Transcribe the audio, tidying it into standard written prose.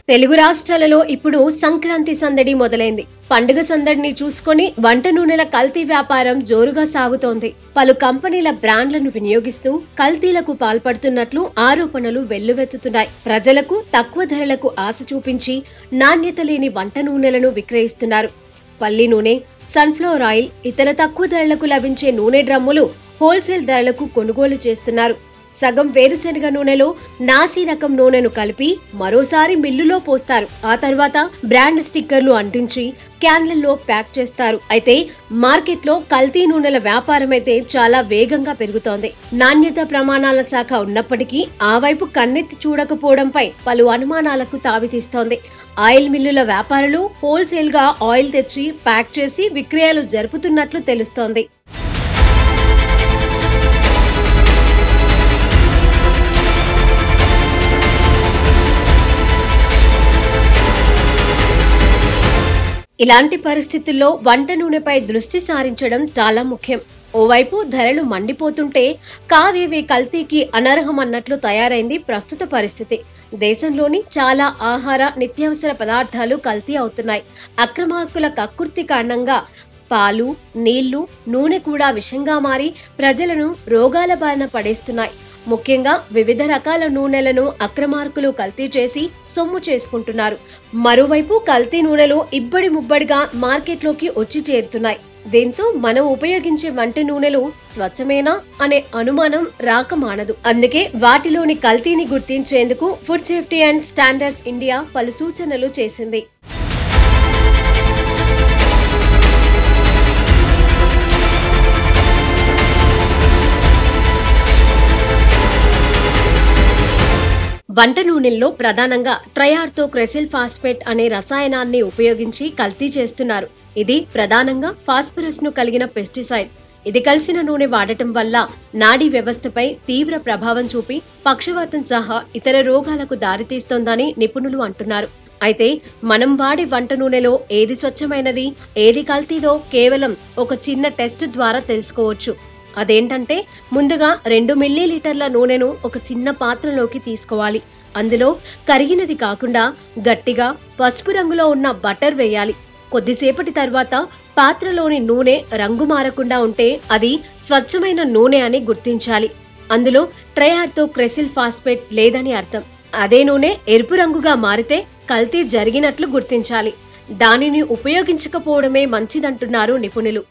తెలుగు రాష్ట్రాలలో ఇప్పుడు సంక్రాంతి సందడి మొదలైంది. పండుగ సందడిని చూసుకొని వంట నూనెల కల్తీ వ్యాపారం జోరుగా సాగుతోంది. పలు కంపెనీల బ్రాండ్లను వినియోగిస్తూ కల్తీలకు పాల్పడుతున్నట్లు ఆరోపణలు వెల్లువెత్తుతున్నాయి. ప్రజలకు తక్కువ ధరలకు ఆశ చూపించి నాణ్యత లేని వంట నూనెలను విక్రయిస్తున్నారు. పల్లి నూనె, సన్ఫ్లవర్ ఆయిల్, ఇతర తక్కువ ధరలకు లభించే నూనె డ్రమ్ములు హోల్సేల్ ధరలకు కొనుగోలు చేస్తున్నారు. సగం వేరుశెనగ నూనెలో నాసి రకం నూనెను కలిపి మరోసారి మిల్లులో పోస్తారు. ఆ తర్వాత బ్రాండ్ స్టిక్కర్లు అంటించి క్యాన్లలో ప్యాక్ చేస్తారు. అయితే మార్కెట్లో కల్తీ నూనెల వ్యాపారం అయితే చాలా వేగంగా పెరుగుతోంది. నాణ్యత ప్రమాణాల శాఖ ఉన్నప్పటికీ ఆ వైపు కన్నెత్తి చూడకపోవడంపై పలు అనుమానాలకు తావితీస్తోంది. ఆయిల్ మిల్లుల వ్యాపారులు హోల్సేల్ గా ఆయిల్ తెచ్చి ప్యాక్ చేసి విక్రయాలు జరుపుతున్నట్లు తెలుస్తోంది. ఇలాంటి పరిస్థితుల్లో వంట నూనెపై దృష్టి సారించడం చాలా ముఖ్యం. ఓవైపు ధరలు మండిపోతుంటే కావేవే కల్తీకి అనర్హం అన్నట్లు తయారైంది ప్రస్తుత పరిస్థితి. దేశంలోని చాలా ఆహార నిత్యావసర పదార్థాలు కల్తీ అవుతున్నాయి. అక్రమార్కుల కక్కుర్తి కారణంగా పాలు, నీళ్లు, నూనె కూడా విషంగా మారి ప్రజలను రోగాల బారిన పడేస్తున్నాయి. ముఖ్యంగా వివిధ రకాల నూనెలను అక్రమార్కులు కల్తీ చేసి సొమ్ము చేసుకుంటున్నారు. మరోవైపు కల్తీ నూనెలు ఇబ్బడి ముబ్బడిగా మార్కెట్లోకి వచ్చి చేరుతున్నాయి. దీంతో మనం ఉపయోగించే వంట నూనెలు స్వచ్ఛమేనా అనే అనుమానం రాక మానదు. అందుకే వాటిలోని కల్తీని గుర్తించేందుకు food safety and standards India పలు సూచనలు చేసింది. వంట నూనెల్లో ప్రధానంగా ట్రైఆర్థోక్రెసిల్ ఫాస్ఫేట్ అనే రసాయనాన్ని ఉపయోగించి కల్తీ చేస్తున్నారు. ఇది ప్రధానంగా ఫాస్ఫరస్ ను కలిగిన పెస్టిసైడ్. ఇది కలిసిన నూనె వాడటం వల్ల నాడీ వ్యవస్థపై తీవ్ర ప్రభావం చూపి పక్షవాతం సహా ఇతర రోగాలకు దారితీస్తోందని నిపుణులు అంటున్నారు. అయితే మనం వాడే వంట నూనెలో ఏది స్వచ్ఛమైనది, ఏది కల్తీదో కేవలం ఒక చిన్న టెస్ట్ ద్వారా తెలుసుకోవచ్చు. అదేంటంటే ముందుగా 2 మిల్లీలీటర్ల నూనెను ఒక చిన్న పాత్రలోకి తీసుకోవాలి. అందులో కరిగినది కాకుండా గట్టిగా పసుపు రంగులో ఉన్న బటర్ వేయాలి. కొద్దిసేపటి తర్వాత పాత్రలోని నూనె రంగు మారకుండా ఉంటే అది స్వచ్ఛమైన నూనె అని గుర్తించాలి. అందులో ట్రైఆర్థోక్రెసిల్ ఫాస్ఫేట్ లేదని అర్థం. అదే నూనె ఎరుపు రంగుగా మారితే కల్తీ జరిగినట్లు గుర్తించాలి. దానిని ఉపయోగించకపోవడమే మంచిదంటున్నారు నిపుణులు.